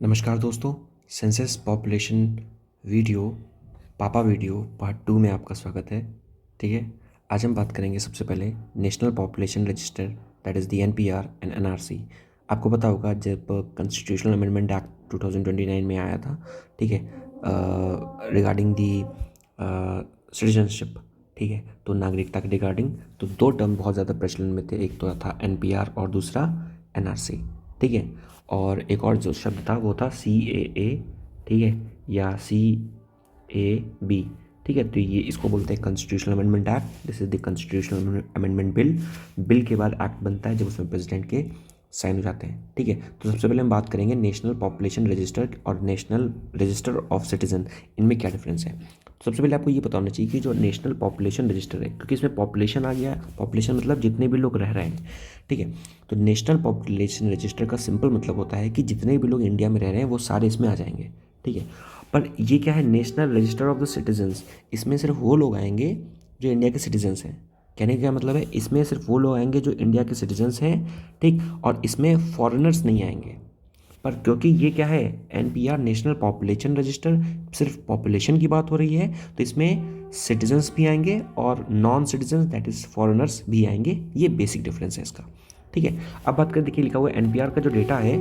नमस्कार दोस्तों। Census population video पापा वीडियो पार्ट 2 में आपका स्वागत है। ठीक है, आज हम बात करेंगे सबसे पहले national population register, that is the NPR and NRC. आपको पता होगा जब कॉन्स्टिट्यूशनल अमेंडमेंट एक्ट 2029 में आया था, ठीक है, रिगार्डिंग दी सिटीजनशिप, ठीक है, तो नागरिकता के रिगार्डिंग तो दो टर्म बहुत ज़्यादा प्रचलन में थे, एक तो था एनपीआर और दूसरा एनआरसी। ठीक है, और एक और जो शब्द था वो था CAA, ठीक है, या CAB। ठीक है, तो ये इसको बोलते हैं constitutional amendment act. This is the constitutional amendment bill के बाद एक्ट बनता है जब उसमें प्रेसिडेंट के साइन हो जाते हैं। ठीक है, तो सबसे पहले हम बात करेंगे नेशनल पॉपुलेशन रजिस्टर और नेशनल रजिस्टर ऑफ सिटीजन, इनमें क्या डिफरेंस है। तो सबसे पहले आपको ये पता होना चाहिए कि जो नेशनल पॉपुलेशन रजिस्टर है, क्योंकि इसमें पॉपुलेशन आ गया, पॉपुलेशन मतलब जितने भी लोग रह रहे हैं। ठीक है, तो नेशनल पॉपुलेशन रजिस्टर का सिंपल मतलब होता है कि जितने भी लोग इंडिया में रह रहे हैं वो सारे इसमें आ जाएंगे। ठीक है, पर ये क्या है, national register of the citizens, इसमें सिर्फ वो लोग आएंगे जो इंडिया के सिटीजन्स हैं। कहने का क्या मतलब है, इसमें सिर्फ वो लोग आएंगे जो इंडिया के सिटीजन्स हैं। ठीक, और इसमें फॉरेनर्स नहीं आएंगे। पर क्योंकि ये क्या है, एनपीआर नेशनल पॉपुलेशन रजिस्टर, सिर्फ पॉपुलेशन की बात हो रही है, तो इसमें सिटीजन्स भी आएंगे और non citizens that is foreigners भी आएंगे। ये बेसिक डिफरेंस है इसका। ठीक है, अब बात करें, देखिए लिखा हुआ है एनपीआर का जो डेटा है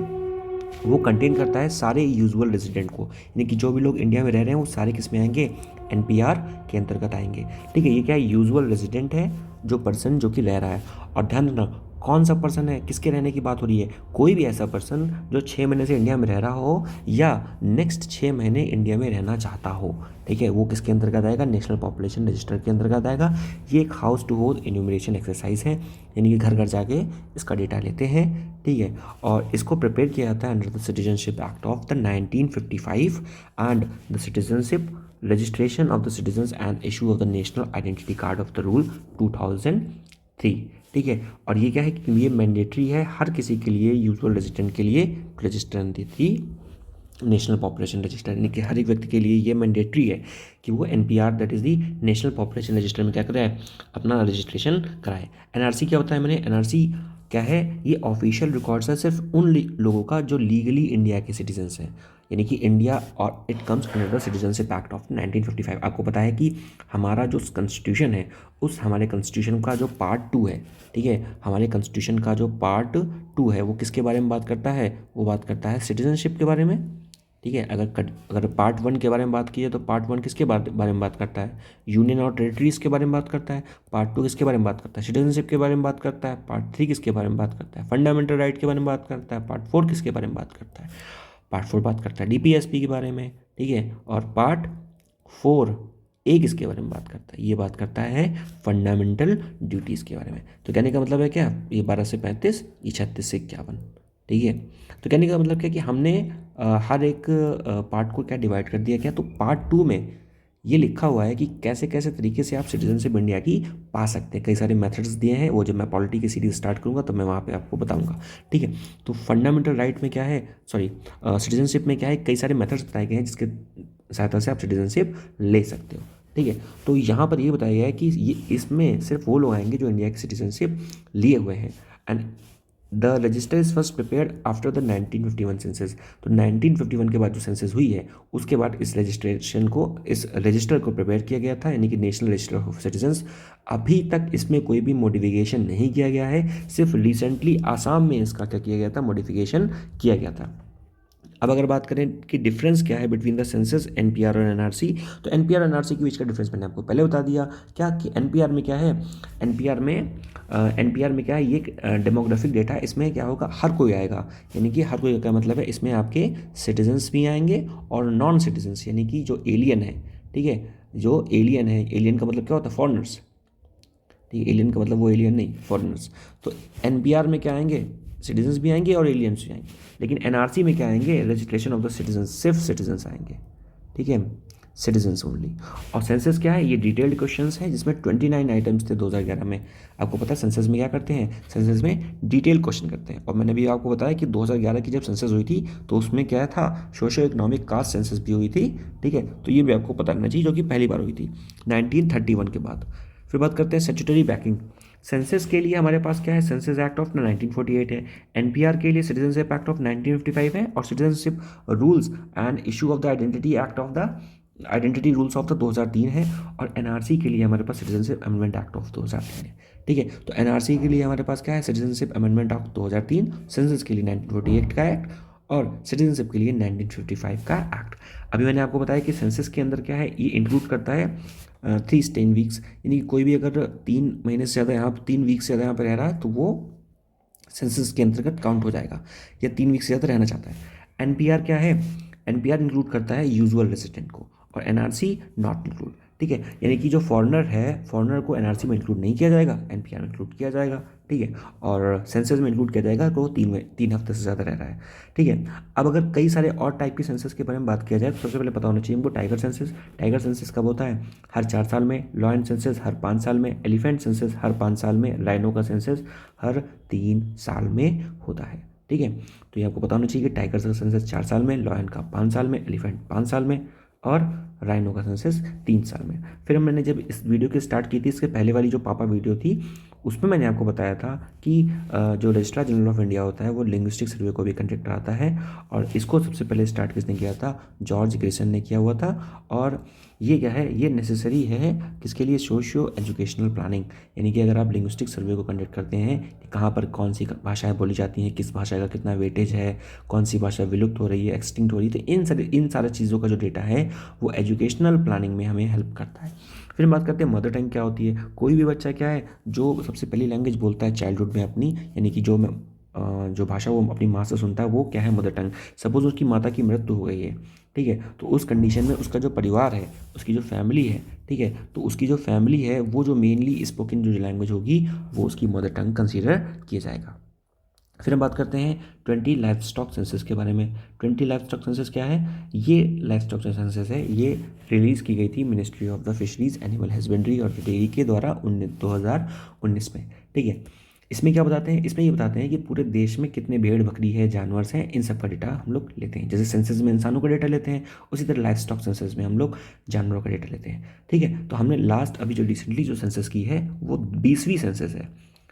वो कंटेन करता है सारे यूजुअल रेजिडेंट को, यानी कि जो भी लोग इंडिया में रह रहे हैं वो सारे किस में आएंगे, एनपीआर के अंतर्गत आएंगे। ठीक है, ये क्या है, यूजुअल रेजिडेंट है, जो पर्सन जो कि रह रहा है। और ध्यान रखना कौन सा पर्सन है, किसके रहने की बात हो रही है, कोई भी ऐसा पर्सन जो 6 महीने से इंडिया में रह रहा हो या नेक्स्ट 6 महीने इंडिया में रहना चाहता हो। ठीक है, वो किसके अंतर्गत आएगा, नेशनल पॉपुलेशन रजिस्टर के अंतर्गत आएगा। ये एक house to house enumeration exercise है, यानी कि घर घर जाके इसका डेटा लेते हैं। ठीक है, और इसको प्रिपेयर किया जाता है under the citizenship act of the 1955 and the citizenship registration of the citizens and issue of the national identity card of the rule 2003। ठीक है, और ये क्या है कि ये मैंडेटरी है हर किसी के लिए, यूजुअल रेजिडेंट के लिए रजिस्टर थी नेशनल पॉपुलेशन रजिस्टर, यानी कि हर एक व्यक्ति के लिए ये मैंडेटरी है कि वो NPR that is the national population register में क्या कराए, अपना रजिस्ट्रेशन कराए। एनआरसी क्या होता है, मैंने एनआरसी क्या है, ये ऑफिशियल रिकॉर्ड्स है सिर्फ उन लोगों का जो लीगली इंडिया के सिटीजन्स हैं, यानी कि इंडिया, और it comes under the citizenship act of 1955। आपको पता है कि हमारा जो कॉन्स्टिट्यूशन है, उस हमारे कॉन्स्टिट्यूशन का जो पार्ट 2 है, ठीक है, हमारे कॉन्स्टिट्यूशन का जो पार्ट 2 है वो किसके बारे में बात करता है, वो बात करता है सिटीजनशिप के बारे में। ठीक है, अगर पार्ट 1 के बारे में बात की है तो पार्ट 1 किसके बारे में बात करता है, यूनियन और टेरिटरीज के बारे में बात करता है। पार्ट 2 किसके बारे में बात करता है, सिटीजनशिप के बारे में बात करता है। पार्ट 3 किसके बारे में बात करता है, फंडामेंटल राइट के बारे में बात करता है। पार्ट 4 किसके बारे में बात करता है, पार्ट 4 बात करता है डीपीएसपी के बारे में। ठीक है, और पार्ट 4A किसके बारे में बात करता है, ये बात करता है फंडामेंटल ड्यूटीज़ के बारे में। तो कहने का मतलब है क्या, ये 12 से 35, ये 36 से 51। ठीक है, तो कहने का मतलब क्या कि हमने हर एक पार्ट को क्या डिवाइड कर दिया क्या, तो पार्ट 2 में ये लिखा हुआ है कि कैसे कैसे तरीके से आप सिटीजनशिप इंडिया की पा सकते हैं। कई सारे मेथड्स दिए हैं, वो जब मैं पॉलिटी की सीरीज स्टार्ट करूंगा तब मैं वहाँ पे आपको बताऊंगा। ठीक है, तो फंडामेंटल राइट में क्या है, सॉरी सिटीजनशिप में क्या है, कई सारे मेथड्स बताए गए हैं जिसके सहायता से आप सिटीजनशिप ले सकते हो। ठीक है, तो यहाँ पर ये बताया गया है कि ये इसमें सिर्फ वो लोग आएंगे जो इंडिया की सिटीजनशिप लिए हुए हैं। And the register is first prepared after the 1951 census. तो 1951 के बाद जो सेंसस हुई है उसके बाद इस रजिस्ट्रेशन को, इस रजिस्टर को प्रिपेयर किया गया था, यानी कि नेशनल रजिस्टर ऑफ सिटीजन्स। अभी तक इसमें कोई भी मॉडिफिकेशन नहीं किया गया है, सिर्फ रिसेंटली आसाम में इसका क्या किया गया था, मॉडिफिकेशन किया गया था। अब अगर बात करें कि डिफरेंस क्या है बिटवीन द सेंसस एनपीआर और एनआरसी, तो एनपीआर और एनआरसी के बीच का डिफरेंस मैंने आपको पहले बता दिया क्या, कि एनपीआर में क्या है, एनपीआर में क्या है, ये डेमोग्राफिक डेटा, इसमें क्या होगा, हर कोई आएगा, यानी कि हर कोई का मतलब है इसमें आपके सिटीजन्स भी आएंगे और नॉन सिटीजन्स, यानी कि जो एलियन है। ठीक है, जो एलियन है, एलियन का मतलब क्या होता है, फॉरेनर्स। ठीक है, एलियन का मतलब वो एलियन नहीं, फॉरेनर्स। तो एनपीआर में क्या आएंगे, सिटीजन्स भी आएंगे और एलियंस भी आएंगे। लेकिन एनआरसी में क्या आएंगे, रजिस्ट्रेशन ऑफ द सिटीजन्स, सिर्फ सिटीजन्स आएंगे। ठीक है, सिटीजन्स ओनली। और सेंसस क्या है, ये डिटेल्ड क्वेश्चंस है जिसमें 29 आइटम्स थे 2011 में। आपको पता है सेंसस में क्या करते हैं, सेंसस में डिटेल क्वेश्चन करते हैं। और मैंने भी आपको बताया कि 2011 की जब सेंसस हुई थी तो उसमें क्या था, सोशो इकोनॉमिक कास्ट सेंसस भी हुई थी। ठीक है, तो ये भी आपको पता रहना चाहिए, जो कि पहली बार हुई थी 1931 के बाद। फिर बात करते हैं स्टैट्यूटरी बैकिंग। सेंसस के लिए हमारे पास क्या है, सेंसस एक्ट ऑफ 1948 है। एनपीआर के लिए सिटीजनशिप एक्ट ऑफ 1955 है, और citizenship rules and issue of the identity act of the identity rules of the 2003 है। और एनआरसी के लिए हमारे पास सिटीजनशिप अमेंडमेंट एक्ट ऑफ 2003 है। ठीक है, तो एनआरसी के लिए हमारे पास क्या है, सिटीजनशिप अमेंडमेंट एक्ट 2003, सेंसस के लिए 1948 का एक्ट, और सिटीजनशिप के लिए 1955 का एक्ट। अभी मैंने आपको बताया कि सेंसस के अंदर क्या है, ये इंक्लूड करता है 3 वीक्स, यानी कि कोई भी अगर 3 महीने से ज़्यादा यहाँ 3 वीक से ज़्यादा यहाँ पर रह रहा है तो वो सेंसस के अंतर्गत काउंट हो जाएगा, या 3 वीक से ज़्यादा रहना चाहता है। एनपीआर क्या है, एनपीआर इंक्लूड करता है यूजुअल रेसिडेंट को, और एनआरसी नॉट इंक्लूड। ठीक है, यानी कि जो फॉरेनर है, फॉरेनर को एनआरसी में इंक्लूड नहीं किया जाएगा, एनपीआर में इंक्लूड किया जाएगा। ठीक है, और सेंसस में इंक्लूड किया जाएगा तो 3 हफ्ते से ज़्यादा रह रहा है। ठीक है, अब अगर कई सारे और टाइप के सेंसस के बारे में बात किया जाए तो सबसे पहले पता होना चाहिए हमको टाइगर सेंसस। टाइगर सेंसस कब होता है, हर 4 साल में। लॉयन सेंसस हर 5 साल में। एलिफेंट सेंसस हर 5 साल में। राइनो का सेंसस हर 3 साल में होता है। ठीक है, तो ये आपको पता होना चाहिए कि टाइगर का सेंसस 4 साल में, लॉयन का 5 साल में, एलिफेंट 5 साल में, और राइनो का सेंसस 3 साल में। फिर मैंने जब इस वीडियो की स्टार्ट की थी, इसके पहले वाली जो पापा वीडियो थी उसमें मैंने आपको बताया था कि जो रजिस्ट्रार जनरल ऑफ इंडिया होता है वो लिंग्विस्टिक सर्वे को भी कंडक्ट कराता है, और इसको सबसे पहले स्टार्ट किसने किया था, जॉर्ज ग्रेसन ने किया हुआ था। और ये क्या है, ये नेसेसरी है किसके लिए, सोशियो एजुकेशनल प्लानिंग, यानी कि अगर आप लिंग्विस्टिक सर्वे को कंडक्ट करते हैं कि कहाँ पर कौन सी भाषाएं बोली जाती हैं, किस भाषा का कितना वेटेज है, कौन सी भाषा विलुप्त हो रही है, एक्सटिंक्ट हो रही है, तो इन सारी चीज़ों का जो डेटा है वो एजुकेशनल प्लानिंग में हमें हेल्प करता है। फिर बात करते हैं मदर टंग क्या होती है। कोई भी बच्चा क्या है जो सबसे पहली लैंग्वेज बोलता है चाइल्डहुड में अपनी, यानी कि जो भाषा वो अपनी माँ से सुनता है वो क्या है, मदर टंग। सपोज उसकी माता की मृत्यु हो गई है, ठीक है, तो उस कंडीशन में उसका जो परिवार है, उसकी जो फैमिली है, ठीक है, तो उसकी जो फैमिली है वो जो मेनली स्पोकन जो लैंग्वेज होगी वो उसकी मदर टंग कंसीडर किया जाएगा। फिर हम बात करते हैं 20 लाइफ स्टॉक सेंसस के बारे में। 20 लाइफ स्टॉक सेंसस क्या है, ये लाइफ स्टॉक सेंसस है, ये रिलीज़ की गई थी ministry of the fisheries, animal husbandry और डेयरी के द्वारा 2019 में। ठीक है, इसमें क्या बताते हैं, इसमें ये बताते हैं कि पूरे देश में कितने भेड़ बकरी है, जानवर हैं, इन सब का डेटा हम लोग लेते हैं। जैसे सेंसस में इंसानों का डेटा लेते हैं, उसी तरह लाइफ स्टॉक सेंसस में हम लोग जानवरों का डेटा लेते हैं। ठीक है, तो हमने लास्ट अभी जो रिसेंटली जो सेंसस की है वो 20वीं सेंसस है।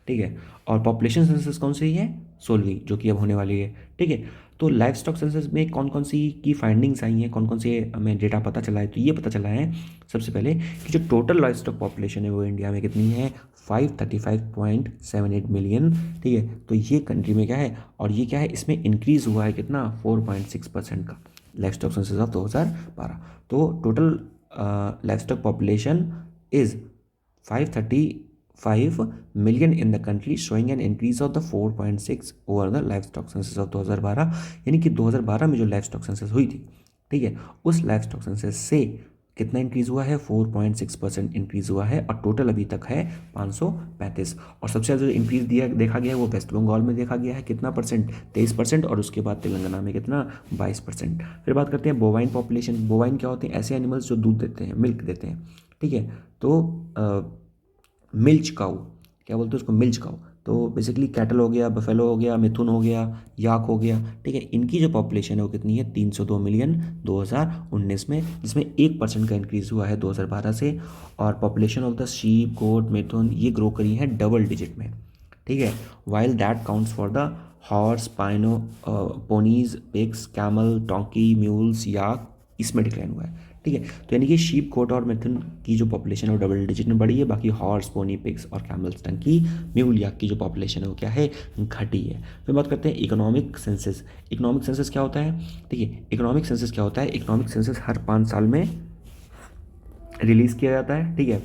ठीक है, और पॉपुलेशन सेंसस कौन सी है, 16वीं, जो कि अब होने वाली है। ठीक है, तो लाइफ स्टॉक सेंसस में कौन कौन सी की फाइंडिंग्स आई हैं, कौन कौन से हमें डेटा पता चला है, तो ये पता चला है सबसे पहले कि जो टोटल लाइफ स्टॉक पॉपुलेशन है वो इंडिया में कितनी है, 535.78 मिलियन। ठीक है, तो ये कंट्री में क्या है, और ये क्या है, इसमें इंक्रीज़ हुआ है कितना, 4.6% का लाइफ स्टॉक सेंसस ऑफ 2012। तो total life stock population is 535 million in the country, showing an increase of the 4.6 over the livestock census of 2012। यानी कि 2012 में जो लाइफ स्टॉक सेंसस हुई थी, ठीक है, उस लाइफ स्टॉक सेंसस से कितना इंक्रीज़ हुआ है, 4.6% इंक्रीज़ हुआ है, और टोटल अभी तक है 535। और सबसे ज़्यादा जो इंक्रीज़ देखा गया है वो वेस्ट बंगाल में देखा गया है, कितना परसेंट, 23%, और उसके बाद तेलंगाना में कितना, 22%। फिर बात करते हैं बोवाइन पॉपुलेशन। बोवाइन क्या होते हैं, ऐसे एनिमल्स जो दूध देते हैं, मिल्क देते हैं। ठीक है, तो मिल्च काऊ, क्या बोलते हैं उसको, मिल्च काऊ। तो बेसिकली कैटल हो गया, बफेलो हो गया, मिथुन हो गया, याक हो गया। ठीक है, इनकी जो पॉपुलेशन है वो कितनी है, 302 मिलियन 2019 में, जिसमें 1% का इंक्रीज़ हुआ है 2012 से। और population of the sheep, goat, mithun ये ग्रो करी है डबल डिजिट में। ठीक है, while that counts for the horse, ponies, pigs, camel, donkey, mules, yak, इसमें डिक्लाइन हुआ है। ठीक है, तो यानी कि शीप, गोट और मिथुन की जो पॉपुलेशन है वो डबल डिजिट में बढ़ी है, बाकी हॉर्स, पोनी, पिग्स और कैमल्स टंग की, म्यूल, याक की जो पॉपुलेशन है वो क्या है, घटी है। फिर बात करते हैं इकोनॉमिक सेंसस। इकोनॉमिक सेंसस क्या होता है, देखिए इकोनॉमिक सेंसस क्या होता है, इकोनॉमिक सेंसस हर 5 साल में रिलीज़ किया जाता है। ठीक है,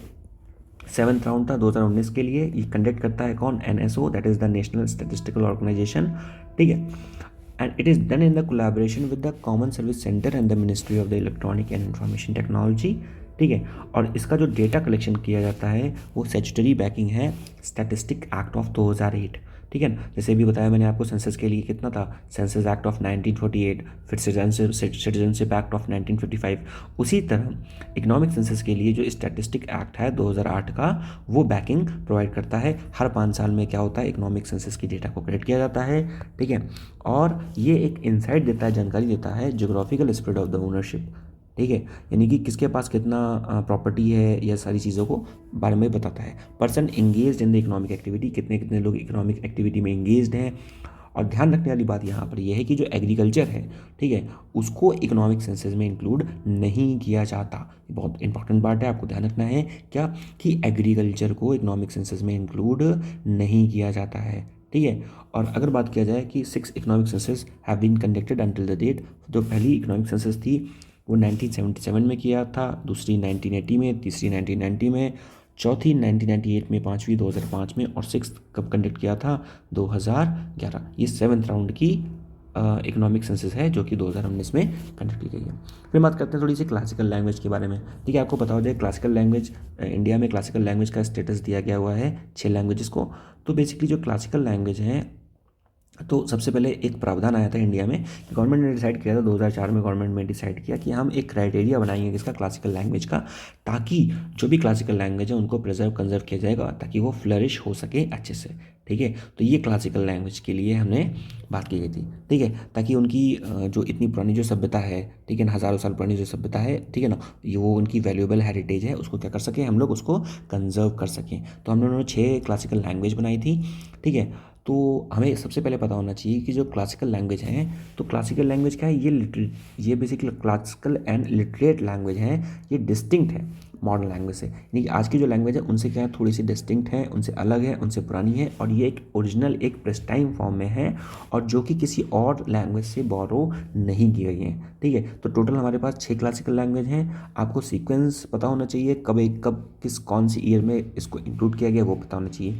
7th राउंड था 2019 के लिए, ये कंडक्ट करता है कौन, NSO, that is the national statistical organisation. ठीक है, and it is done in the collaboration with the Common Service Center and the Ministry of the Electronic and Information Technology। ठीक है, और इसका जो डेटा कलेक्शन किया जाता है वो स्टैट्यूटरी बैकिंग है स्टैटिस्टिक एक्ट ऑफ 2008। ठीक है ना, जैसे भी बताया मैंने आपको सेंसस के लिए कितना था, सेंसस एक्ट ऑफ 1948, फिर सिटीजनशिप एक्ट ऑफ 1955। उसी तरह इकोनॉमिक सेंसस के लिए जो स्टैटिस्टिक एक्ट है 2008 का, वो बैकिंग प्रोवाइड करता है। हर 5 साल में क्या होता है, इकोनॉमिक सेंसस की डेटा को कलेक्ट किया जाता है। ठीक है, और ये एक इंसाइट देता है, जानकारी देता है, geographical spread of the ownership, ठीक है, यानी कि किसके पास कितना प्रॉपर्टी है, यह सारी चीज़ों को बारे में बताता है। Person engaged in the economic activity, कितने कितने लोग इकोनॉमिक एक्टिविटी में इंगेज्ड हैं। और ध्यान रखने वाली बात यहाँ पर यह है कि जो एग्रीकल्चर है, ठीक है, उसको इकोनॉमिक सेंसस में इंक्लूड नहीं किया जाता। बहुत इंपॉर्टेंट पार्ट है, आपको ध्यान रखना है क्या, कि एग्रीकल्चर को इकोनॉमिक सेंसस में इंक्लूड नहीं किया जाता है। ठीक है, और अगर बात किया जाए कि 6 economic census have been conducted until the date, जो पहली इकोनॉमिक सेंसस थी वो 1977 में किया था, दूसरी 1980 में, तीसरी 1990 में, चौथी 1998 में, पाँचवीं 2005 में, और सिक्स कब कंडक्ट किया था, 2011। ये 7th राउंड की इकोनॉमिक सेंसस है जो कि 2019 में कंडक्ट की गई है। फिर बात करते हैं थोड़ी सी क्लासिकल लैंग्वेज के बारे में। ठीक है, आपको पता हो जाए क्लासिकल लैंग्वेज, इंडिया में क्लासिकल लैंग्वेज का स्टेटस दिया गया हुआ है 6 लैंग्वेजेस को। तो बेसिकली जो क्लासिकल लैंग्वेज हैं, तो सबसे पहले एक प्रावधान आया था इंडिया में, गवर्नमेंट ने डिसाइड किया था 2004 में, गवर्नमेंट ने डिसाइड किया कि हम एक क्राइटेरिया बनाएंगे किसका, क्लासिकल लैंग्वेज का, ताकि जो भी क्लासिकल लैंग्वेज है उनको प्रिजर्व कंजर्व किया जाएगा ताकि वो फ्लरिश हो सके अच्छे से। ठीक है, तो ये क्लासिकल लैंग्वेज के लिए हमने बात की गई थी। ठीक है, ताकि उनकी जो इतनी पुरानी जो सभ्यता है, ठीक है ना, हज़ारों साल पुरानी जो सभ्यता है, ठीक है ना, ये वो उनकी वैल्यूएबल हेरिटेज है, उसको क्या कर सकें हम लोग, उसको कंजर्व कर सकें। तो हम लोगों ने 6 क्लासिकल लैंग्वेज बनाई थी। ठीक है, तो हमें सबसे पहले पता होना चाहिए कि जो क्लासिकल लैंग्वेज हैं, तो क्लासिकल लैंग्वेज क्या है, ये basically classical and literate language हैं, ये डिस्टिंक्ट है मॉडर्न लैंग्वेज से। यानी कि आज की जो लैंग्वेज है उनसे क्या है, थोड़ी सी डिस्टिंक्ट है, उनसे अलग है, उनसे पुरानी है, और ये एक ओरिजिनल एक प्रेस्टाइम फॉर्म में है, और जो कि किसी और लैंग्वेज से बोरो नहीं की गई है। ठीक है, तो टोटल हमारे पास 6 क्लासिकल लैंग्वेज हैं। आपको सीक्वेंस पता होना चाहिए, कब किस कौन सी ईयर में इसको इंक्लूड किया गया वो पता होना चाहिए।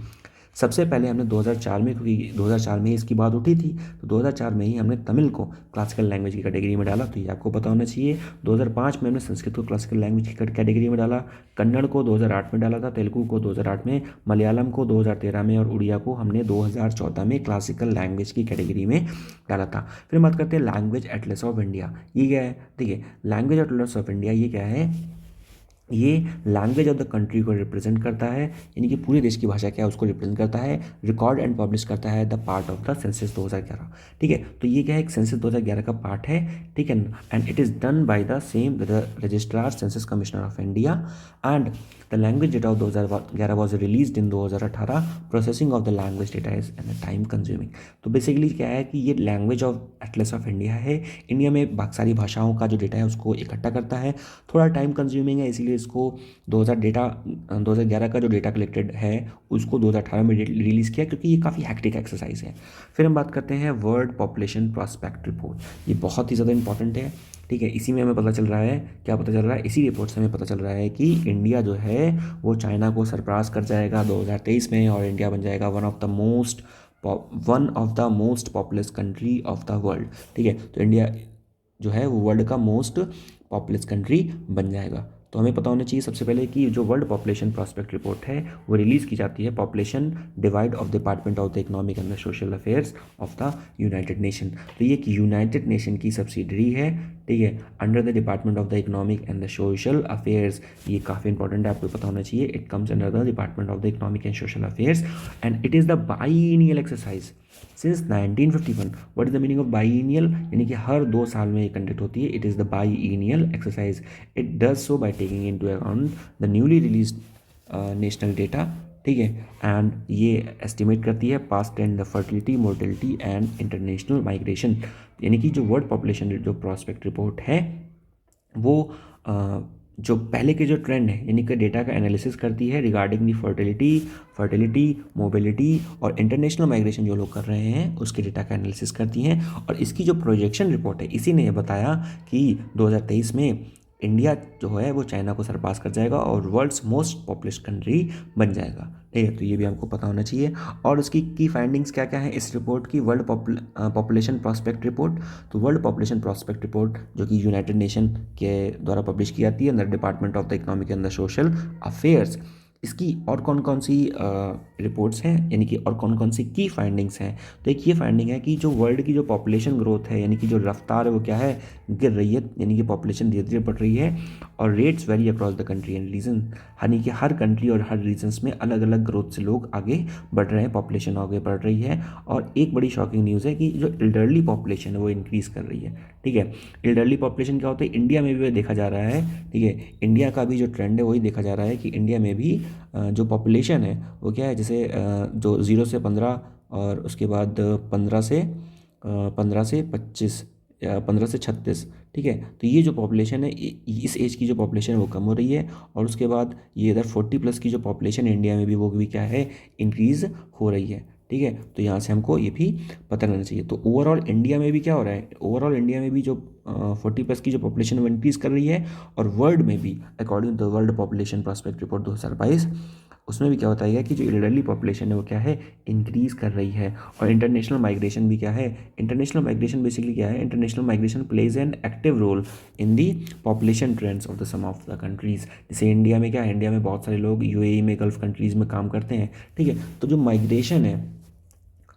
सबसे पहले हमने 2004 में, क्योंकि 2004 में ही इसकी बात उठी थी, तो 2004 में ही हमने तमिल को क्लासिकल लैंग्वेज की कैटेगरी में डाला, तो ये आपको पता होना चाहिए। 2005 में हमने संस्कृत को क्लासिकल लैंग्वेज की कैटेगरी में डाला, कन्नड़ को 2008 में डाला था, तेलुगु को 2008 में, मलयालम को 2013 में, और उड़िया को हमने 2014 में क्लासिकल लैंग्वेज की कैटेगरी में डाला था। फिर बात करते हैं लैंग्वेज एटलस ऑफ इंडिया, ये क्या है। देखिए, लैंग्वेज एटलस ऑफ इंडिया ये क्या है, ये लैंग्वेज ऑफ द कंट्री को रिप्रेजेंट करता है, यानी कि पूरे देश की भाषा क्या है उसको रिप्रेजेंट करता है। रिकॉर्ड एंड पब्लिश करता है the part of the census 2011। ठीक है, तो ये क्या है, एक सेंसस 2011 का पार्ट है। ठीक है, and it is done by the same the registrar census commissioner of India, and the language data of 2011 was release in 2018। Processing of the language data is and time consuming. तो basically क्या है कि ये language of Atlas of India है, India में बाकी सारी भाषाओं का जो डेटा है उसको इकट्ठा करता है, थोड़ा टाइम कंज्यूमिंग है, इसीलिए इसको 2011 का जो डेटा कलेक्टेड है उसको 2018 में रिलीज़ किया, क्योंकि ये काफ़ी हैक्टिक एक्सरसाइज है। फिर हम बात करते हैं वर्ल्ड पॉपुलेशन प्रॉस्पेक्ट रिपोर्ट, ये बहुत ही ज़्यादा इंपॉर्टेंट है। ठीक है, इसी में हमें पता चल रहा है, क्या पता चल रहा है, इसी रिपोर्ट से हमें पता चल रहा है कि इंडिया जो है वो चाइना को सरपास कर जाएगा 2023 में, और इंडिया बन जाएगा one of the most populous country of the world. ठीक है, तो इंडिया जो है वो वर्ल्ड का मोस्ट पॉपुलस कंट्री बन जाएगा। तो हमें पता होना चाहिए सबसे पहले कि जो वर्ल्ड पॉपुलेशन प्रॉस्पेक्ट रिपोर्ट है वो रिलीज़ की जाती है population divide of department of the economic and the social affairs of the United nation. तो ये एक यूनाइटेड नेशन की सब्सिडरी है। ठीक है, under the department of the economic and the social affairs, ये काफ़ी इंपॉर्टेंट है, आपको पता होना चाहिए। It comes under the department of the economic and social affairs, and it is the biennial exercise since 1951। What is the meaning of biennial, यानी कि हर 2 साल में ये कंडक्ट होती है। It is the biennial exercise. It does so by taking into account the newly release national data. ठीक है, and ये एस्टिमेट करती है past trend, the fertility, mortality and international migration. यानी कि जो वर्ल्ड पॉपुलेशन जो प्रॉस्पेक्ट रिपोर्ट है वो जो पहले के जो ट्रेंड है यानी कि डेटा का एनालिसिस करती है रिगार्डिंग दी फर्टिलिटी, मोबिलिटी और इंटरनेशनल माइग्रेशन जो लोग कर रहे हैं उसके डेटा का एनालिसिस करती हैं। और इसकी जो प्रोजेक्शन रिपोर्ट है इसी ने ये बताया कि 2023 में इंडिया जो है वो चाइना को सरपास कर जाएगा और वर्ल्ड्स मोस्ट पॉपुलस कंट्री बन जाएगा। ठीक है, तो ये भी हमको पता होना चाहिए। और उसकी की फाइंडिंग्स क्या क्या है इस रिपोर्ट की, वर्ल्ड पॉपुलेशन प्रॉस्पेक्ट रिपोर्ट। तो वर्ल्ड पॉपुलेशन प्रॉस्पेक्ट रिपोर्ट जो कि यूनाइटेड नेशन के द्वारा पब्लिश की जाती है under department of the economic and the social affairs, इसकी और कौन कौन सी रिपोर्ट्स हैं, यानी कि और कौन कौन सी की फाइंडिंग्स हैं। तो एक ये फाइंडिंग है कि जो वर्ल्ड की जो पॉपुलेशन ग्रोथ है, यानी कि जो रफ्तार है वो क्या है, गिर रही है, यानी कि पॉपुलेशन धीरे धीरे बढ़ रही है। और rates vary across the country and region, यानी कि हर कंट्री और हर रीजन्स में अलग अलग ग्रोथ से लोग आगे बढ़ रहे हैं, पॉपुलेशन आगे बढ़ रही है। और एक बड़ी शॉकिंग न्यूज़ है कि जो एल्डरली पॉपुलेशन है वो इंक्रीज़ कर रही है। ठीक है, एल्डरली पॉपुलेशन क्या होता है, इंडिया में भी वो देखा जा रहा है। ठीक है, इंडिया का भी जो ट्रेंड है वही देखा जा रहा है कि इंडिया में भी जो पॉपुलेशन है वो क्या है, जैसे जो 0 से 15 और उसके बाद 15 से 25 या 15 से 36। ठीक है, तो ये जो पॉपुलेशन है इस एज की जो पॉपुलेशन है वो कम हो रही है। और उसके बाद ये इधर 40+ की जो पॉपुलेशन है इंडिया में भी, वो भी क्या है, इंक्रीज़ हो रही है। ठीक है, तो यहाँ से हमको ये भी पता रहना चाहिए। तो ओवरऑल इंडिया में भी क्या हो रहा है, ओवरऑल इंडिया में भी जो 40+ की जो पॉपुलेशन वो इंक्रीज़ कर रही है। और वर्ल्ड में भी according to world population prospect report 2022, उसमें भी क्या बताया गया कि जो एल्डरली पॉपुलेशन है वो क्या है, इंक्रीज़ कर रही है। और इंटरनेशनल माइग्रेशन भी क्या है, इंटरनेशनल माइग्रेशन बेसिकली क्या है, international migration plays an active role in the population trends of the some of the countries. जैसे इंडिया में क्या है, इंडिया में बहुत सारे लोग यूएई में, गल्फ कंट्रीज़ में काम करते हैं। ठीक है, तो जो माइग्रेशन है,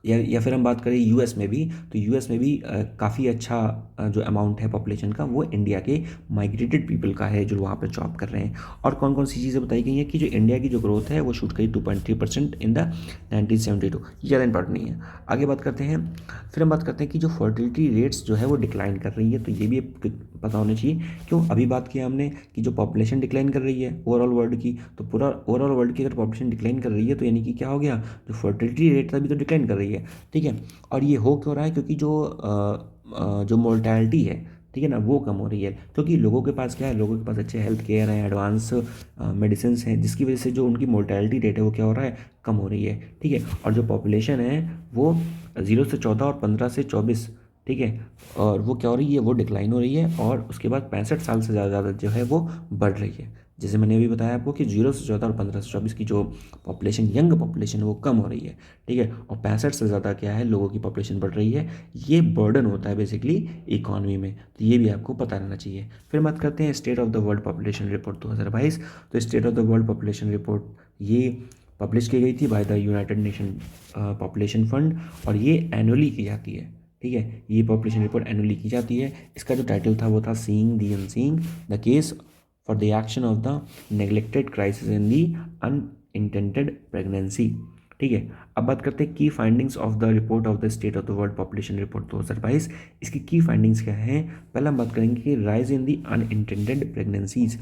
या फिर हम बात करें यूएस में भी, तो यूएस में भी काफ़ी अच्छा जो अमाउंट है पॉपुलेशन का वो इंडिया के माइग्रेटेड पीपल का है जो वहाँ पर जॉब कर रहे हैं। और कौन कौन सी चीज़ें बताई गई हैं कि जो इंडिया की जो ग्रोथ है वो शूट करी 2.3% इन द 1972। ये ज़्यादा इंपॉर्टेंट नहीं है, आगे बात करते हैं। फिर हम बात करते हैं कि जो फर्टिलिटी रेट्स जो है वो डिक्लाइन कर रही है। तो ये भी पता होना चाहिए, क्यों अभी बात किया हमने कि जो पॉपुलेशन डिक्लाइन कर रही है ओवरऑल वर्ल्ड की, तो पूरा ओवरऑल वर्ल्ड की अगर पॉपुलेशन डिक्लाइन कर रही है तो यानी कि क्या हो गया, जो फर्टिलिटी रेट था अभी तो डिक्लाइन कर रही है। ठीक है, और ये हो क्यों रहा है, क्योंकि जो मोर्टैलिटी है, ठीक है ना, वो कम हो रही है। क्योंकि लोगों के पास क्या है, लोगों के पास अच्छे हेल्थ केयर है, एडवांस मेडिसिन हैं, जिसकी वजह से जो उनकी मोर्टैलिटी रेट है वो क्या हो रहा है, कम हो रही है। ठीक है, और जो पॉपुलेशन है वो 0 से 14 और 15 से 24, ठीक है, और वो क्या हो रही है, वो डिक्लाइन हो रही है। और उसके बाद 65 साल से ज़्यादा जो है वो बढ़ रही है। जैसे मैंने अभी बताया आपको कि 0 से 14 और 15 से 24 की जो पॉपुलेशन, यंग पॉपुलेशन है वो कम हो रही है। ठीक है, और 65 से ज़्यादा क्या है, लोगों की पॉपुलेशन बढ़ रही है। ये बर्डन होता है बेसिकली इकॉनमी में, तो ये भी आपको पता रहना चाहिए। फिर बात करते हैं state of the world population report 2022। तो state of the world population report ये पब्लिश की गई थी bye the United Nation population fund, और ये एनुअली की जाती है। ठीक है, ये पॉपुलेशन रिपोर्ट एनुअली की जाती है। इसका जो टाइटल था वो था seeing the unseeing, the case for the action of the neglected crisis in the unintended pregnancy. ठीक है, अब बात करते हैं की findings of the report of the state of the world population report 2022। इसकी की फाइंडिंग्स क्या हैं, पहले हम बात करेंगे कि rise in the unintended pregnancies.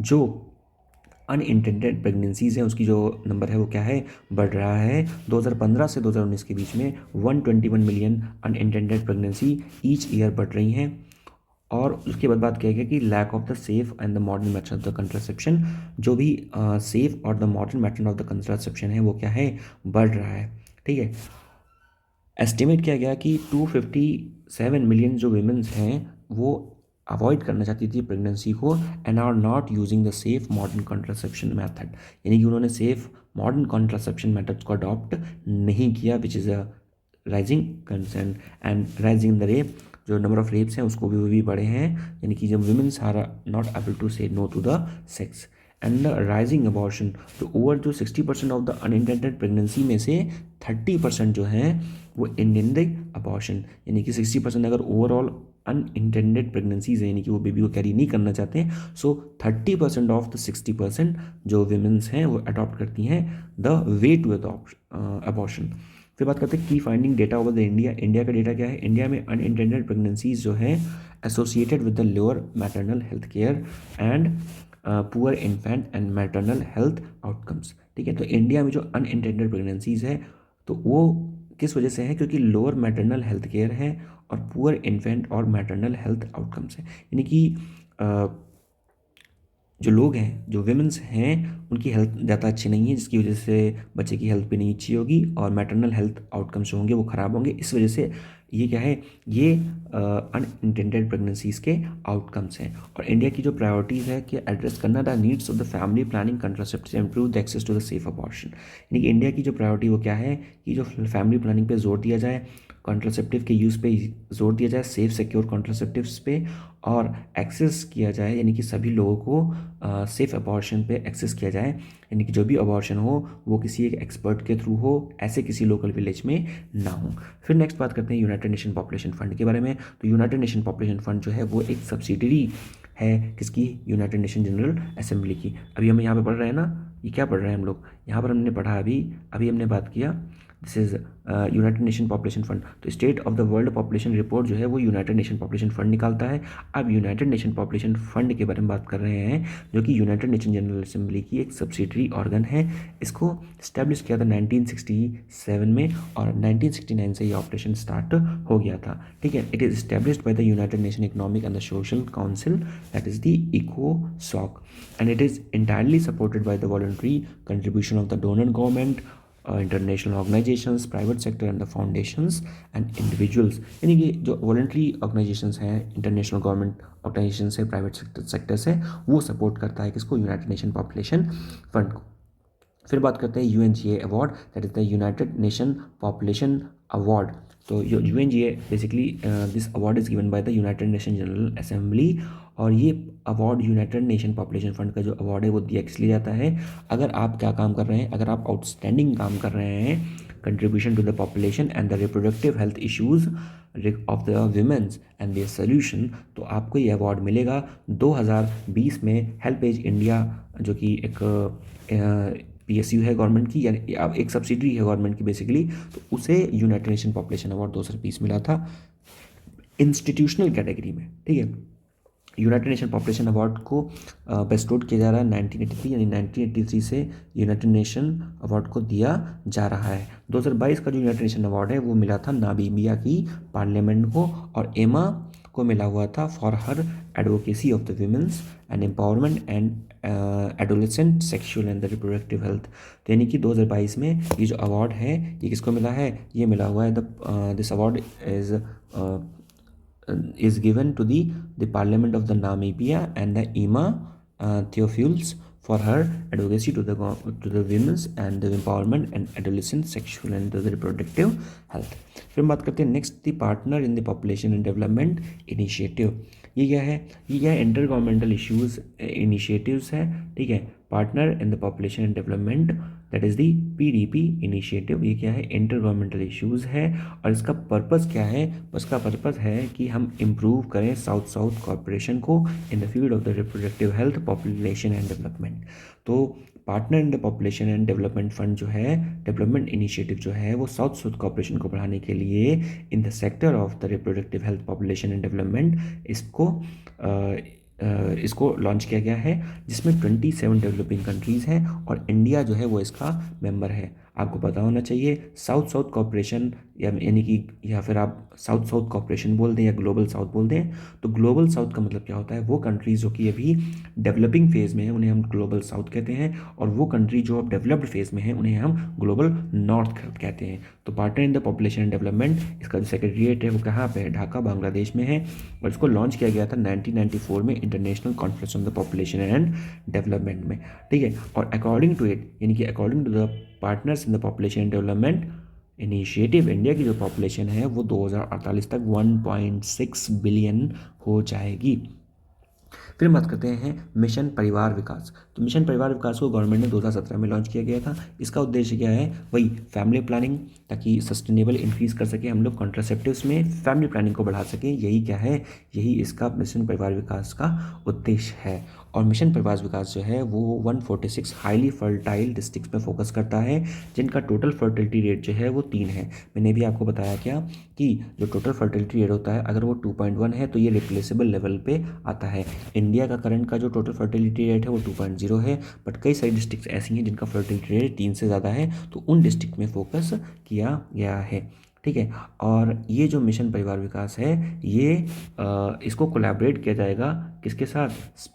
जो अनइंटेंडेड प्रेगनेंसीज हैं उसकी जो नंबर है वो क्या है, बढ़ रहा है। 2015 से 2019 के बीच में 121 million unintended pregnancy each year बढ़ रही हैं। और उसके बाद बात किया गया कि lack of the safe and the modern method of the contraception, जो भी सेफ और the modern method of the contraception है वो क्या है, बढ़ रहा है। ठीक है, एस्टिमेट किया गया कि 257 मिलियन जो वीमेंस हैं वो अवॉइड करना चाहती थी प्रेगनेंसी को, and are not using the safe modern contraception method, यानी कि उन्होंने सेफ मॉडर्न कॉन्ट्रासेप्शन मेथड को अडॉप्ट नहीं किया, which is a rising concern. And rising the rape, जो नंबर ऑफ रेप्स हैं उसको भी बढ़े हैं, यानी कि जब womens are not able to say no to the sex. And rising abortion, तो ओवर जो 60% ऑफ द अनइंटेंडेड प्रेगनेंसी में से 30% जो हैं वो इंटेंडेड अबॉर्शन, यानी कि 60% अगर ओवरऑल अनइंटेंडेड प्रेगनेंसीज है, यानी कि वो बेबी को कैरी नहीं करना चाहते हैं, सो 30% ऑफ द 60% जो वीमेंस हैं वो अडॉप्ट करती हैं द वे टू अबॉर्शन। फिर बात करते हैं की finding data over the India. India का डेटा क्या है, इंडिया में अनइंटेंडेड प्रेगनेंसीज जो है associated with the lower maternal health care and poor infant and maternal health outcomes. ठीक है, तो इंडिया में जो अनइंटेंडेड प्रेगनेंसीज है तो वो किस वजह से है, क्योंकि लोअर मैटरनल हेल्थ केयर है और पुअर इन्फेंट और मैटरनल हेल्थ आउटकम्स है, यानी कि जो लोग हैं, जो विमेंस हैं, उनकी हेल्थ ज़्यादा अच्छी नहीं है, जिसकी वजह से बच्चे की हेल्थ भी नहीं अच्छी होगी और मैटरनल हेल्थ आउटकम्स जो होंगे वो ख़राब होंगे। इस वजह से ये क्या है, ये अनइंटेंडेड प्रेगनेंसीज के आउटकम्स हैं। और इंडिया की जो प्रायोरिटीज़ है कि एड्रेस करना the needs of the family planning contraceptive improve the access to the safe abortion, यानी कि इंडिया की जो प्रायोरिटी वो क्या है कि जो फैमिली प्लानिंग पे जोर दिया जाए कॉन्ट्रासेप्टिव के यूज़ पे जोर दिया जाए, सेफ सिक्योर कॉन्ट्रासेप्टिव्स पे, और एक्सेस किया जाए, यानी कि सभी लोगों को सेफ अबॉर्शन पे एक्सेस किया जाए, यानी कि जो भी अबॉर्शन हो वो किसी एक एक्सपर्ट के थ्रू हो, ऐसे किसी लोकल विलेज में ना हो। फिर नेक्स्ट बात करते हैं यूनाइटेड नेशन पॉपुलेशन फंड के बारे में। तो यूनाइटेड नेशन पॉपुलेशन फंड जो है वो एक सब्सिडरी है किसकी, यूनाइटेड नेशन जनरल असेंबली की। अभी हम यहाँ पे पढ़ रहे हैं ना, ये क्या पढ़ रहे हैं हम लोग, यहाँ पर हमने पढ़ा अभी अभी हमने बात किया, this is United Nation population fund. तो state of the world population report जो है वो यूनाइटेड नेशन पॉपुलेशन फंड निकालता है। अब यूनाइटेड नेशन पॉपुलेशन फंड के बारे में बात कर रहे हैं, जो कि यूनाइटेड नेशन जनरल असेंबली की एक सब्सिडरी ऑर्गन है। इसको स्टैब्लिश किया था 1967 में, और 1969 से ये ऑपरेशन स्टार्ट हो गया था। ठीक है, it is established by the United Nation economic and the social council, that is the इकोसॉक, and it is entirely supported by the voluntary contribution of the donor government, international organizations, private sector and the foundations and individuals। यानी कि जो voluntary organisations हैं, international government organisations है, private sector से, वो support करता है किसको, यूनाइटेड नेशन पॉपुलेशन फंड को। फिर बात करते हैं UNGA award, that is the United Nation population award. तो UNGA basically this award is given by the United Nation General Assembly, और ये award United Nation population fund का जो अवार्ड है वो दिया किस लिए जाता है, अगर आप क्या काम कर रहे हैं, अगर आप आउटस्टैंडिंग काम कर रहे हैं, contribution to the population and the reproductive health issues of the womens and their solution, तो आपको ये अवार्ड मिलेगा। 2020 में हेल्प एज इंडिया, जो कि एक पीएसयू है गवर्नमेंट की, यानी एक सब्सिडरी है गवर्नमेंट की बेसिकली, तो उसे यूनाइटेड नेशन पॉपुलेशन अवार्ड 2020 मिला था इंस्टीट्यूशनल कैटेगरी में। ठीक है, यूनाइटेड नेशन पॉपुलेशन अवार्ड को बेस्टोड किया जा रहा है 1983, यानी 1983 से यूनाइटेड नेशन अवार्ड को दिया जा रहा है। 2022 का जो यूनाइटेड नेशन अवार्ड है वो मिला था नामीबिया की पार्लियामेंट को, और एमा को मिला हुआ था for her advocacy of the womens and empowerment and adolescent sexual and the reproductive health. तो यानी कि 2022 में ये जो अवार्ड है ये किसको मिला है, ये मिला हुआ है this award is given to the Parliament of the Namibia and the Ima Theophiles for her advocacy to the women's and the empowerment and adolescent sexual and the reproductive health। फिर बात करते हैं next, the partner in the population and development initiative. ये क्या है, ये क्या है, इंटर गवर्नमेंटल इश्यूज इनिशिएटिव्स है। ठीक है, partner in the population and development, that is the PDP initiative. ये क्या है, इंटर गवर्नमेंटल इश्यूज़ है, और इसका पर्पस क्या है, उसका पर्पस है कि हम इम्प्रूव करें साउथ साउथ कॉर्पोरेशन को in the field of the reproductive health, population and development. तो partner in the population and development fund जो है, डेवलपमेंट इनिशिएटिव जो है, वो साउथ साउथ कॉर्पोरेशन को बढ़ाने के लिए in the sector of the reproductive health, population and development इसको लॉन्च किया गया है, जिसमें 27 डेवलपिंग कंट्रीज़ हैं, और इंडिया जो है वो इसका मेंबर है। आपको पता होना चाहिए साउथ साउथ कॉर्पोरेशन, यानी कि या फिर आप साउथ साउथ कॉर्पोरेशन बोल दें या ग्लोबल साउथ बोल दें, तो ग्लोबल साउथ का मतलब क्या होता है, वो कंट्रीज़ जो कि अभी डेवलपिंग फेज़ में है उन्हें हम ग्लोबल साउथ कहते हैं, और वो कंट्री जो अब डेवलप्ड फेज़ में है उन्हें हम ग्लोबल नॉर्थ कहते हैं। तो partner in the population and development, इसका जो सेक्रेटरीट है वो कहाँ पे है, ढाका बांग्लादेश में है, और इसको लॉन्च किया गया था 1994 में international conference on the population and development में। ठीक है, और अकॉर्डिंग टू इट, यानी कि according to the partners in the population and development initiative, India की जो पॉपुलेशन है वो 2048 तक 1.6 बिलियन हो जाएगी। फिर बात करते हैं मिशन परिवार विकास। तो मिशन परिवार विकास को गवर्नमेंट ने 2017 में लॉन्च किया गया था। इसका उद्देश्य क्या है, वही फैमिली प्लानिंग, ताकि सस्टेनेबल इंक्रीज कर सके हम लोग कॉन्ट्रासेप्टिव्स में, फैमिली प्लानिंग को बढ़ा सकें, यही क्या है, यही इसका मिशन परिवार विकास का उद्देश्य है। और मिशन परिवार विकास जो है वो 146 हाईली फर्टाइल डिस्ट्रिक्ट्स में फोकस करता है, जिनका टोटल फर्टिलिटी रेट जो है वो 3 है। मैंने भी आपको बताया क्या कि जो टोटल फर्टिलिटी रेट होता है अगर वो 2.1 है तो ये रिप्लेसेबल लेवल पे आता है। इंडिया का करंट का जो टोटल फर्टिलिटी रेट है वो 2.0 है, बट कई सारी डिस्ट्रिक्ट्स ऐसी हैं जिनका फर्टिलिटी रेट 3 से ज़्यादा है, तो उन डिस्ट्रिक्ट में फोकस किया गया है। ठीक है, और ये जो मिशन परिवार विकास है ये इसको कोलैबोरेट किया जाएगा किसके साथ,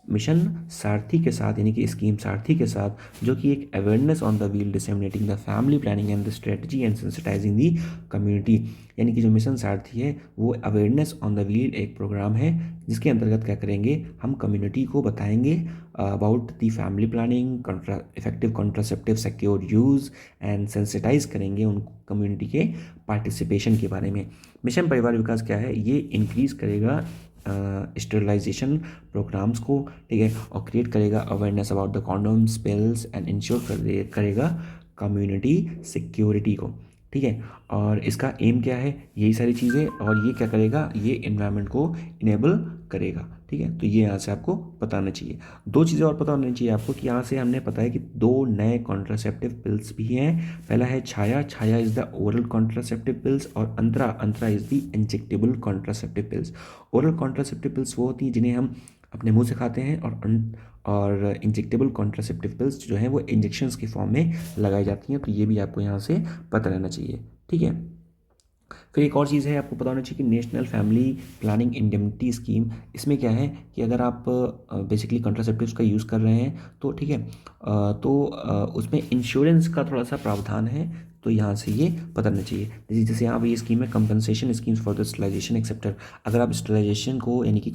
मिशन सारथी के साथ, यानी कि स्कीम सारथी के साथ, जो कि एक awareness on the wheel disseminating the family planning and the strategy and sensitising the community. यानी कि जो मिशन सारथी है वो अवेयरनेस ऑन द व्हील एक प्रोग्राम है, जिसके अंतर्गत क्या करेंगे, हम कम्युनिटी को बताएंगे about the family planning, effective contraceptive secure use and sensitise करेंगे उन कम्युनिटी के पार्टिसिपेशन के बारे में। मिशन परिवार विकास क्या है, ये इंक्रीज करेगा स्टेरिलाइजेशन प्रोग्राम्स को, ठीक है, और क्रिएट करेगा awareness about the condoms pills and ensure करेगा कम्युनिटी सिक्योरिटी को, ठीक है। और इसका एम क्या है, यही सारी चीज़ें, और ये क्या करेगा, ये इन्वायरमेंट को इनेबल करेगा, ठीक है। तो ये यहाँ से आपको पता होना चाहिए। दो चीज़ें और पता होनी चाहिए आपको कि यहाँ से हमने पता है कि दो नए कॉन्ट्रासेप्टिव पिल्स भी हैं। पहला है Chhaya, Chhaya is the oral contraceptive pills, और Antara, Antara is the injectable contraceptive pills. Oral contraceptive pills वो होती हैं जिन्हें हम अपने मुंह से खाते हैं, और इंजेक्टेबल कॉन्ट्रासेप्टिव पिल्स जो हैं वो इंजेक्शंस की फॉर्म में लगाई जाती हैं। तो ये भी आपको यहाँ से पता रहना चाहिए, ठीक है। फिर एक और चीज़ है आपको पता होना चाहिए कि national family planning indemnity scheme, इसमें क्या है कि अगर आप बेसिकली कॉन्ट्रासेप्टिव्स का यूज़ कर रहे हैं तो ठीक है, उसमें इंश्योरेंस का थोड़ा सा प्रावधान है, तो यहाँ से ये पता रहना चाहिए। जैसे यहाँ पर ये स्कीम है compensation schemes for the sterilisation acceptor. अगर आप स्टरलाइजेशन को यानी कि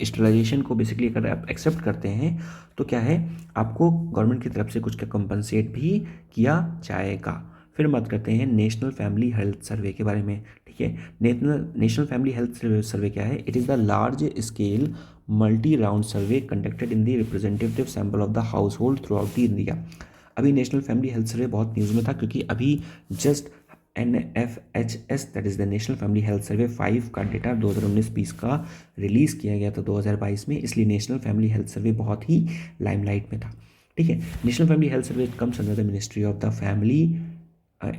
स्टरलाइजेशन को बेसिकली अगर आप एक्सेप्ट करते हैं तो क्या है, आपको गवर्नमेंट की तरफ से कुछ का कंपनसेट भी किया जाएगा। फिर बात करते हैं नेशनल फैमिली हेल्थ सर्वे के बारे में, ठीक है। नेशनल फैमिली हेल्थ सर्वे क्या है, it is the large scale multi round survey conducted in the representative sample of the house hold through out the India. अभी नेशनल फैमिली हेल्थ सर्वे बहुत news में था, क्योंकि अभी just NFHS that is the national family health survey 5 का data 2019-20 का release किया गया था 2022 में, इसलिए नेशनल फैमिली हेल्थ सर्वे बहुत ही लाइमलाइट में था, ठीक है। National family health survey comes under the ministry of the family,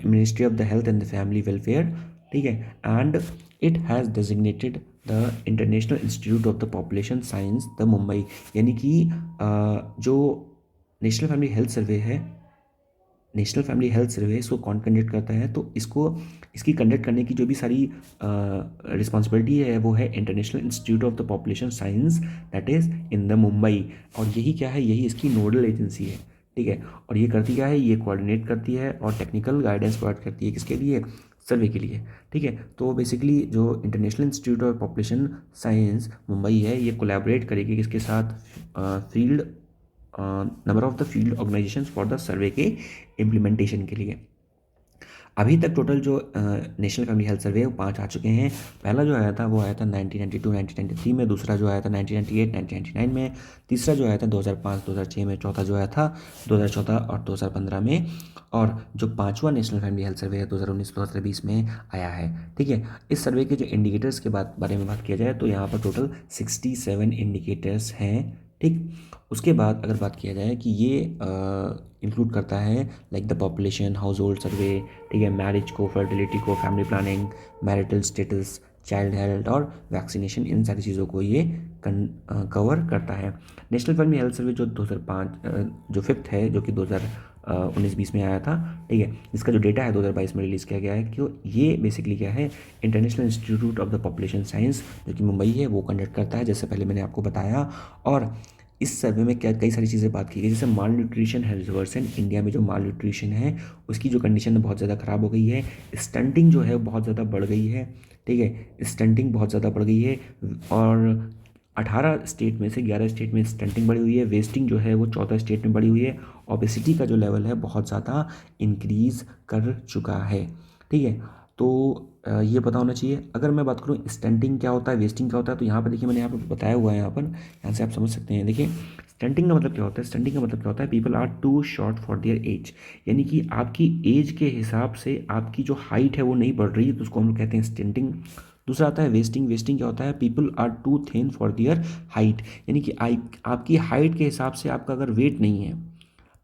ministry of the health and the family welfare, ठीक है। And it has designated the international institute of the population science the Mumbai, यानी कि जो national family health survey है, national family health survey इसको कौन conduct करता है, तो इसकी कंडक्ट करने की जो भी सारी रिस्पॉन्सिबिलिटी है वो है international institute of the population science that is in the Mumbai. और यही क्या है, यही इसकी नोडल एजेंसी है, ठीक है। और ये करती क्या है, ये कोऑर्डिनेट करती है और टेक्निकल गाइडेंस प्रोवाइड करती है, किसके लिए, सर्वे के लिए, ठीक है। तो बेसिकली जो international institute of population science Mumbai है, ये कोलैबोरेट करेगी किसके साथ, field number of the field organisations for the survey के इम्प्लीमेंटेशन के लिए। अभी तक टोटल जो नेशनल फैमिली हेल्थ सर्वे वो 5 आ चुके हैं। पहला जो आया था वो आया था 1992 1993 में, दूसरा जो आया था 1998 1999 में, तीसरा जो आया था 2005 2006 में, चौथा जो आया था 2014 और 2015 में, और जो पांचवा नेशनल फैमिली हेल्थ सर्वे है 2019 2020 में आया है, ठीक है। इस सर्वे के जो इंडिकेटर्स के बारे में बात किया जाए तो यहाँ पर टोटल 67 इंडिकेटर्स हैं, ठीक। उसके बाद अगर बात किया जाए कि ये इंक्लूड करता है like the population, household survey, ठीक है, मैरिज को, फर्टिलिटी को, family planning, marital status, child health और वैक्सीनेशन, इन सारी चीज़ों को ये कवर करता है। नेशनल फैमिली हेल्थ सर्वे जो 2005 जो फिफ्थ है, जो कि 2019-20 में आया था, ठीक है, इसका जो डेटा है 2022 में रिलीज़ किया गया है, कि ये बेसिकली क्या है, international institute of the population science जो कि मुंबई है वो कंडक्ट करता है, जैसे पहले मैंने आपको बताया। और इस सर्वे में क्या कई सारी चीज़ें बात की गई, जैसे माल न्यूट्रिशन है रिवर्सन, इंडिया में जो माल न्यूट्रिशन है उसकी जो कंडीशन बहुत ज़्यादा ख़राब हो गई है, स्टंटिंग जो है बहुत ज़्यादा बढ़ गई है, ठीक है, स्टंटिंग बहुत ज़्यादा बढ़ गई है, और 18 स्टेट में से 11 स्टेट में स्टंटिंग बढ़ी हुई है, वेस्टिंग जो है वो 14 स्टेट में बढ़ी हुई है, ओबेसिटी का जो लेवल है बहुत ज़्यादा इंक्रीज़ कर चुका है, ठीक है। तो ये पता होना चाहिए। अगर मैं बात करूँ स्टंटिंग क्या होता है, वेस्टिंग क्या होता है, तो यहाँ पर देखिए मैंने यहाँ पर बताया हुआ है, यहाँ से आप समझ सकते हैं। देखिए स्टंटिंग का मतलब क्या होता है, स्टंटिंग का मतलब क्या होता है, people are too short for their age, यानी कि आपकी एज के हिसाब से आपकी जो हाइट है वो नहीं बढ़ रही है, तो उसको हम लोग कहते हैं स्टंटिंग। दूसरा आता है वेस्टिंग, वेस्टिंग क्या होता है, people are too thin for their height, यानी कि आपकी हाइट के हिसाब से आपका अगर वेट नहीं है,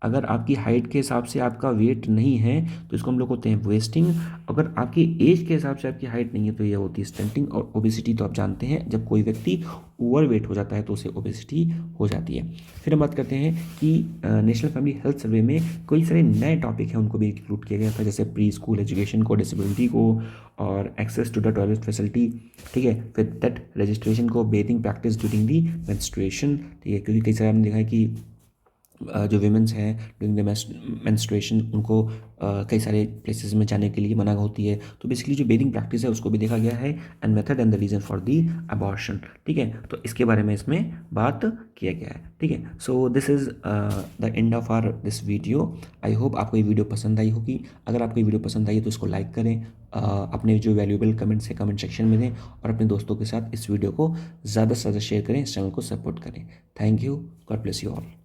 अगर आपकी हाइट के हिसाब से आपका वेट नहीं है तो इसको हम लोग होते हैं वेस्टिंग। अगर आपकी एज के हिसाब से आपकी हाइट नहीं है तो ये होती है स्टंटिंग। और ओबेसिटी तो आप जानते हैं, जब कोई व्यक्ति ओवर वेट हो जाता है तो उसे ओबेसिटी हो जाती है। फिर हम बात करते हैं कि नेशनल फैमिली हेल्थ सर्वे में कई सारे नए टॉपिक हैं, उनको भी इंक्लूड किया गया था, जैसे प्री स्कूल एजुकेशन को, डिसेबिलिटी को, और access to the toilet facility, ठीक है, फिर दैट रजिस्ट्रेशन को, bathing practice during the menstruation, ठीक है, क्योंकि कई सारे हमने देखा है कि जो वीमेंस हैं ड्यूरिंग द मेंस्ट्रुएशन उनको कई सारे प्लेसेस में जाने के लिए मना होती है। तो बेसिकली जो बेदिंग प्रैक्टिस है उसको भी देखा गया है, and method and the reason for the abortion. ठीक है, तो इसके बारे में इसमें बात किया गया है। ठीक है, so this is the end of our this video. I hope आपको ये वीडियो पसंद आई होगी। अगर आपको ये वीडियो पसंद आई है तो इसको लाइक करें, अपने जो वैल्यूएबल कमेंट्स है कमेंट सेक्शन में दें, और अपने दोस्तों के साथ इस वीडियो को ज़्यादा से ज़्यादा शेयर करें, इस चैनल को सपोर्ट करें। Thank you, God bless you all.